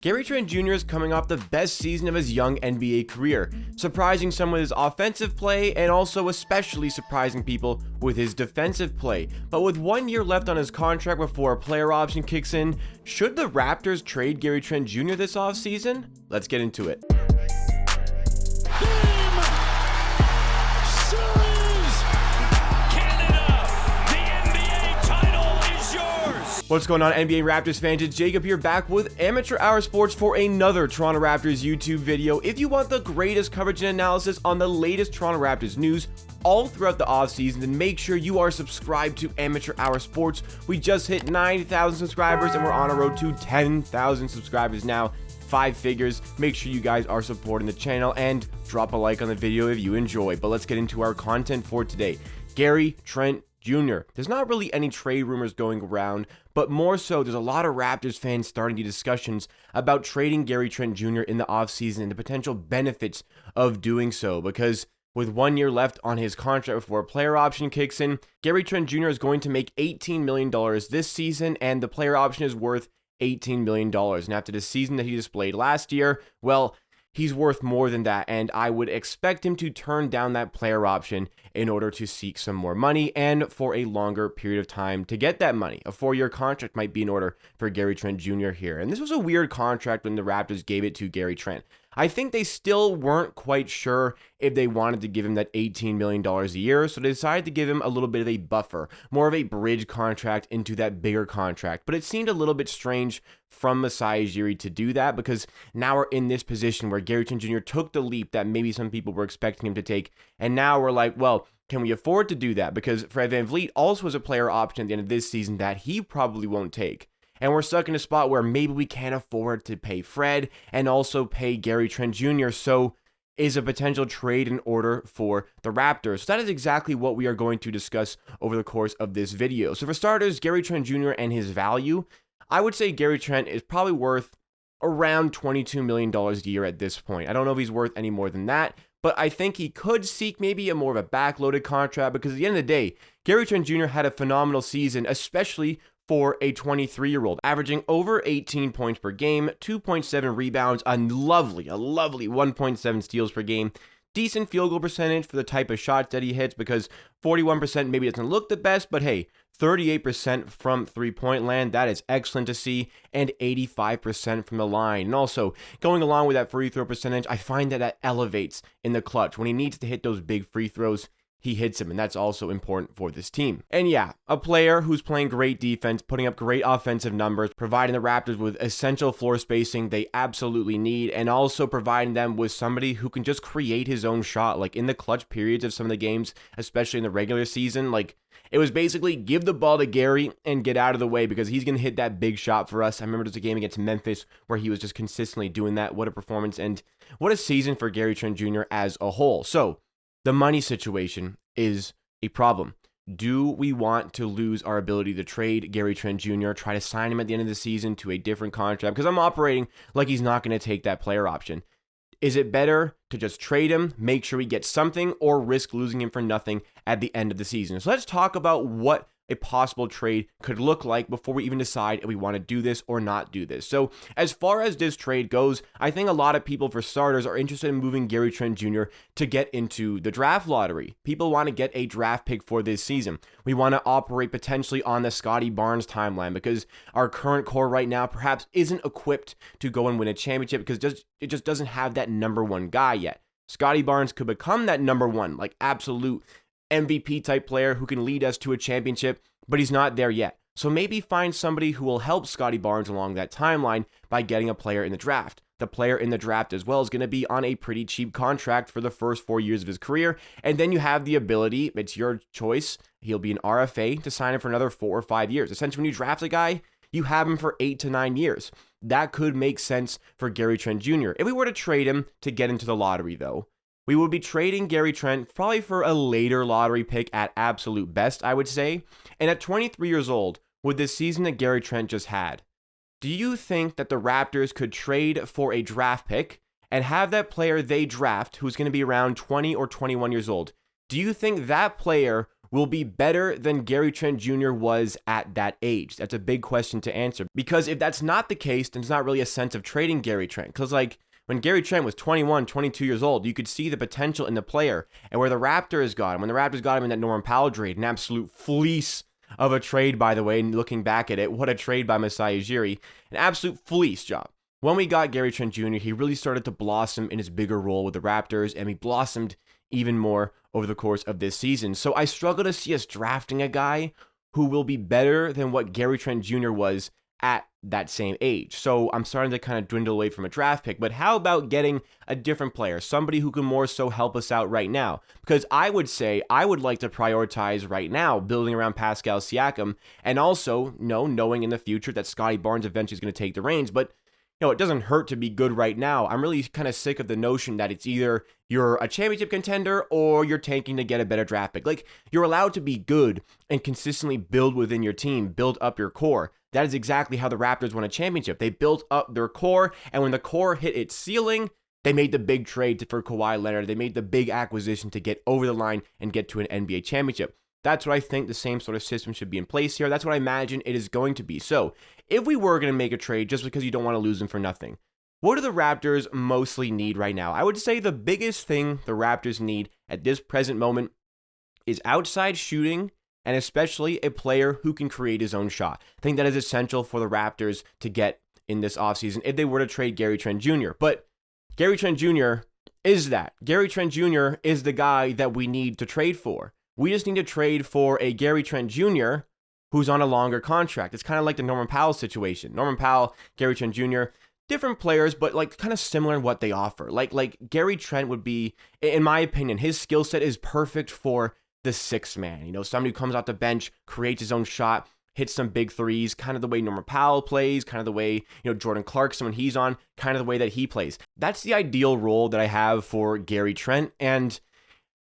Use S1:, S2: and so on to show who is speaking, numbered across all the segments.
S1: Gary Trent Jr. is coming off the best season of his young NBA career, surprising some with his offensive play and also especially surprising people with his defensive play. But with 1 year left on his contract before a player option kicks in, should the Raptors trade Gary Trent Jr. this offseason? Let's get into it. What's going on, NBA Raptors fans? It's Jacob here, back with AmateurHour Sports for another Toronto Raptors YouTube video. If you want the greatest coverage and analysis on the latest Toronto Raptors news all throughout the offseason, then make sure you are subscribed to AmateurHour Sports. We just hit 9,000 subscribers and we're on a road to 10,000 subscribers now. 5 figures. Make sure you guys are supporting the channel and drop a like on the video if you enjoy. But let's get into our content for today. Gary Trent Jr. There's not really any trade rumors going around, but more so there's a lot of Raptors fans starting the discussions about trading Gary Trent Jr. in the offseason and the potential benefits of doing so, because with 1 year left on his contract before a player option kicks in, Gary Trent Jr. is going to make $18 million this season, and the player option is worth $18 million. And after the season that he displayed last year, well, he's worth more than that, and I would expect him to turn down that player option in order to seek some more money and for a longer period of time to get that money. A 4-year contract might be in order for Gary Trent Jr. here. And this was a weird contract when the Raptors gave it to Gary Trent. I think they still weren't quite sure if they wanted to give him that $18 million a year, so they decided to give him a little bit of a buffer, more of a bridge contract into that bigger contract. But it seemed a little bit strange from Masai Ujiri to do that, because now we're in this position where Gary Trent Jr. took the leap that maybe some people were expecting him to take, and now we're like, well, can we afford to do that? Because Fred VanVleet also has a player option at the end of this season that he probably won't take. And we're stuck in a spot where maybe we can't afford to pay Fred and also pay Gary Trent Jr. So is a potential trade in order for the Raptors? So that is exactly what we are going to discuss over the course of this video. So for starters, Gary Trent Jr. and his value, I would say Gary Trent is probably worth around $22 million a year at this point. I don't know if he's worth any more than that, but I think he could seek maybe a more of a backloaded contract, because at the end of the day, Gary Trent Jr. had a phenomenal season, especially for a 23-year-old, averaging over 18 points per game, 2.7 rebounds, a lovely 1.7 steals per game, decent field goal percentage for the type of shots that he hits, because 41% maybe doesn't look the best, but hey, 38% from three-point land, that is excellent to see, and 85% from the line. And also, going along with that free throw percentage, I find that elevates in the clutch. When he needs to hit those big free throws, he hits them, and that's also important for this team. And yeah, a player who's playing great defense, putting up great offensive numbers, providing the Raptors with essential floor spacing they absolutely need, and also providing them with somebody who can just create his own shot, like in the clutch periods of some of the games, especially in the regular season. Like, it was basically give the ball to Gary and get out of the way, because he's going to hit that big shot for us. I remember there's a game against Memphis where he was just consistently doing that. What a performance, and what a season for Gary Trent Jr. as a whole. So the money situation is a problem. Do we want to lose our ability to trade Gary Trent Jr., try to sign him at the end of the season to a different contract? Because I'm operating like he's not going to take that player option. Is it better to just trade him, make sure we get something, or risk losing him for nothing at the end of the season? So let's talk about what a possible trade could look like before we even decide if we want to do this or not do this. So as far as this trade goes, I think a lot of people, for starters, are interested in moving Gary Trent Jr. to get into the draft lottery. People want to get a draft pick for this season. We want to operate potentially on the Scottie Barnes timeline, because our current core right now perhaps isn't equipped to go and win a championship, because it just doesn't have that number one guy yet. Scottie Barnes could become that number one, like absolute MVP type player who can lead us to a championship, but he's not there yet. So maybe find somebody who will help Scottie Barnes along that timeline by getting a player in the draft. The player in the draft as well is going to be on a pretty cheap contract for the first 4 years of his career, and then you have the ability, it's your choice, he'll be an RFA, to sign him for another 4 or 5 years. Essentially, when you draft a guy, you have him for 8 to 9 years. That could make sense for Gary Trent Jr. If we were to trade him to get into the lottery, though, we would be trading Gary Trent probably for a later lottery pick at absolute best, I would say. And at 23 years old, with the season that Gary Trent just had, do you think that the Raptors could trade for a draft pick and have that player they draft, who's going to be around 20 or 21 years old, do you think that player will be better than Gary Trent Jr. was at that age? That's a big question to answer, because if that's not the case, then there's not really a sense of trading Gary Trent. Because like when Gary Trent was 21, 22 years old, you could see the potential in the player, and where the Raptors got him, when the Raptors got him in that Norman Powell trade, an absolute fleece of a trade, by the way, and looking back at it, what a trade by Masai Ujiri, an absolute fleece job. When we got Gary Trent Jr., he really started to blossom in his bigger role with the Raptors, and he blossomed even more over the course of this season. So I struggle to see us drafting a guy who will be better than what Gary Trent Jr. was at that same age. So I'm starting to kind of dwindle away from a draft pick, but how about getting a different player, somebody who can more so help us out right now? Because I would say I would like to prioritize right now building around Pascal Siakam, and also knowing in the future that Scottie Barnes eventually is going to take the reins, but it doesn't hurt to be good right now. I'm really kind of sick of the notion that it's either you're a championship contender or you're tanking to get a better draft pick. Like, you're allowed to be good and consistently build within your team, build up your core. That is exactly how the Raptors won a championship. They built up their core, and when the core hit its ceiling, they made the big trade for Kawhi Leonard. They made the big acquisition to get over the line and get to an NBA championship. That's what I think the same sort of system should be in place here. That's what I imagine it is going to be. So, if we were going to make a trade just because you don't want to lose them for nothing, what do the Raptors mostly need right now? I would say the biggest thing the Raptors need at this present moment is outside shooting, and especially a player who can create his own shot. I think that is essential for the Raptors to get in this offseason if they were to trade Gary Trent Jr. But Gary Trent Jr. is that. Gary Trent Jr. is the guy that we need to trade for. We just need to trade for a Gary Trent Jr. who's on a longer contract. It's kind of like the Norman Powell situation. Norman Powell, Gary Trent Jr., different players, but like kind of similar in what they offer. Like Gary Trent would be, in my opinion, his skill set is perfect for the sixth man. Somebody who comes off the bench, creates his own shot, hits some big threes, kind of the way Norman Powell plays, kind of the way, Jordan Clarkson when he's on, kind of the way that he plays. That's the ideal role that I have for Gary Trent, and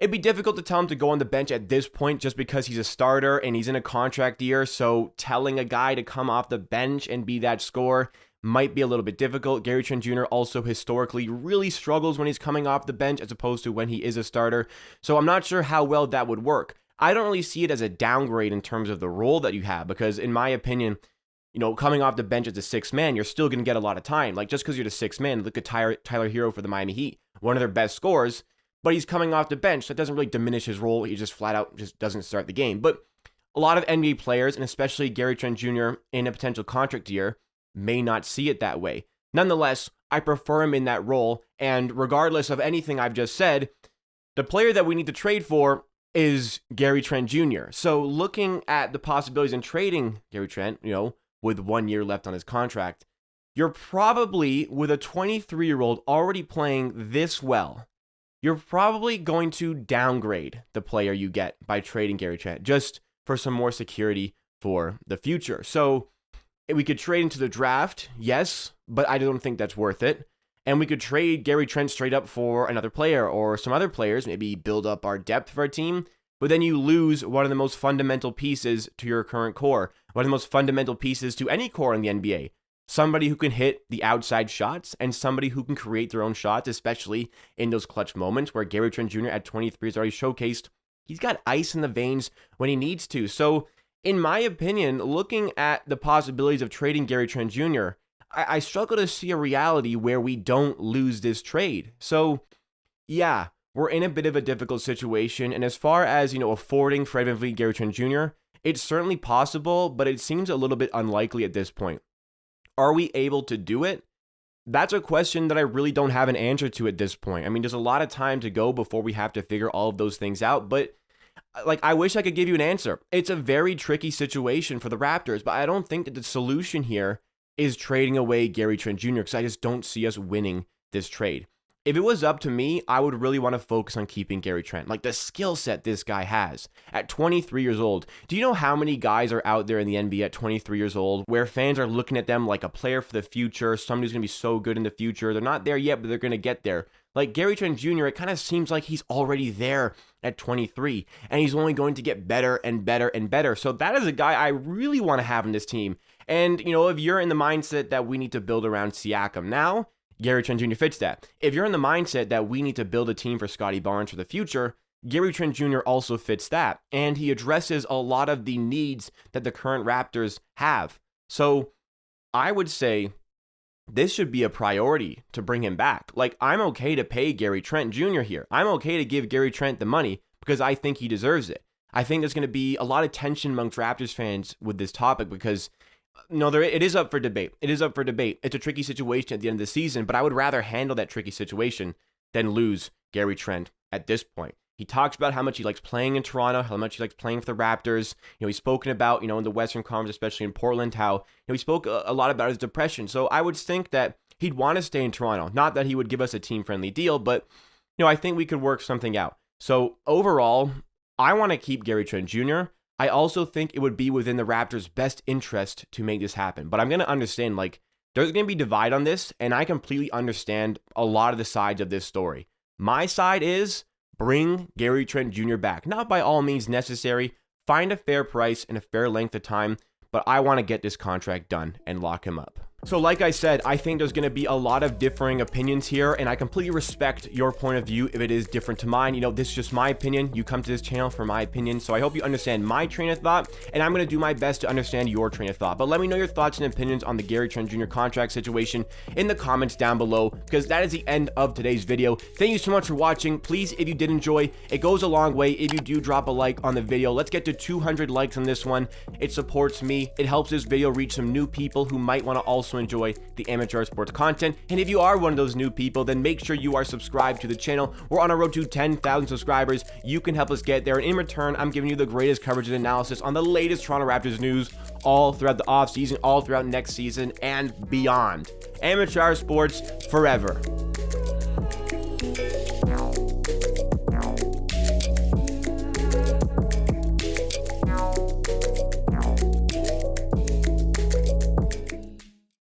S1: it'd be difficult to tell him to go on the bench at this point just because he's a starter and he's in a contract year, so telling a guy to come off the bench and be that scorer might be a little bit difficult. Gary Trent Jr. also historically really struggles when he's coming off the bench as opposed to when he is a starter, so I'm not sure how well that would work. I don't really see it as a downgrade in terms of the role that you have, because in my opinion, coming off the bench as a sixth man, you're still going to get a lot of time. Like, just because you're the sixth man, look at Tyler Hero for the Miami Heat, one of their best scorers, but he's coming off the bench, so that doesn't really diminish his role. He just flat out just doesn't start the game. But a lot of NBA players, and especially Gary Trent Jr. in a potential contract year, may not see it that way. Nonetheless, I prefer him in that role, and regardless of anything I've just said, the player that we need to trade for is Gary Trent Jr. So looking at the possibilities in trading Gary Trent, with 1 year left on his contract, you're probably, with a 23-year-old already playing this well, you're probably going to downgrade the player you get by trading Gary Trent just for some more security for the future. So we could trade into the draft, yes, but I don't think that's worth it. And we could trade Gary Trent straight up for another player or some other players, maybe build up our depth for our team, but then you lose one of the most fundamental pieces to your current core, one of the most fundamental pieces to any core in the NBA. Somebody who can hit the outside shots and somebody who can create their own shots, especially in those clutch moments where Gary Trent Jr. at 23 has already showcased he's got ice in the veins when he needs to. So, in my opinion, looking at the possibilities of trading Gary Trent Jr., I struggle to see a reality where we don't lose this trade. So, yeah, we're in a bit of a difficult situation. And as far as, affording Fred VanVleet, Gary Trent Jr., it's certainly possible, but it seems a little bit unlikely at this point. Are we able to do it? That's a question that I really don't have an answer to at this point. I mean, there's a lot of time to go before we have to figure all of those things out, but I wish I could give you an answer. It's a very tricky situation for the Raptors, but I don't think that the solution here is trading away Gary Trent Jr. because I just don't see us winning this trade. If it was up to me, I would really want to focus on keeping Gary Trent. Like, the skill set this guy has at 23 years old. Do you know how many guys are out there in the NBA at 23 years old where fans are looking at them like a player for the future, somebody who's going to be so good in the future? They're not there yet, but they're going to get there. Like Gary Trent Jr., it kind of seems like he's already there at 23, and he's only going to get better and better and better. So that is a guy I really want to have in this team. And, if you're in the mindset that we need to build around Siakam now, Gary Trent Jr. fits that. If you're in the mindset that we need to build a team for Scottie Barnes for the future, Gary Trent Jr. also fits that, and he addresses a lot of the needs that the current Raptors have. So I would say this should be a priority to bring him back. Like, I'm okay to pay Gary Trent Jr. here. I'm okay to give Gary Trent the money because I think he deserves it. I think there's going to be a lot of tension amongst Raptors fans with this topic because, it is up for debate. It is up for debate. It's a tricky situation at the end of the season, but I would rather handle that tricky situation than lose Gary Trent at this point. He talks about how much he likes playing in Toronto, how much he likes playing for the Raptors. He's spoken about, in the Western Conference, especially in Portland, how, he spoke a lot about his depression. So I would think that he'd want to stay in Toronto. Not that he would give us a team-friendly deal, but, I think we could work something out. So overall, I want to keep Gary Trent Jr. I also think it would be within the Raptors' best interest to make this happen. But I'm going to understand, there's going to be divide on this, and I completely understand a lot of the sides of this story. My side is bring Gary Trent Jr. back. Not by all means necessary. Find a fair price and a fair length of time, but I want to get this contract done and lock him up. So like I said, I think there's going to be a lot of differing opinions here, and I completely respect your point of view if it is different to mine. This is just my opinion. You come to this channel for my opinion, so I hope you understand my train of thought, and I'm going to do my best to understand your train of thought. But let me know your thoughts and opinions on the Gary Trent Jr. contract situation in the comments down below, because that is the end of today's video. Thank you so much for watching. Please, if you did enjoy, it goes a long way if you do drop a like on the video. Let's get to 200 likes on this one. It supports me. It helps this video reach some new people who might want to also enjoy the AmateurHour sports content. And if you are one of those new people, then make sure you are subscribed to the channel. We're on a road to 10,000 subscribers. You can help us get there, and in return, I'm giving you the greatest coverage and analysis on the latest Toronto Raptors news all throughout the offseason, all throughout next season, and beyond. AmateurHour sports forever.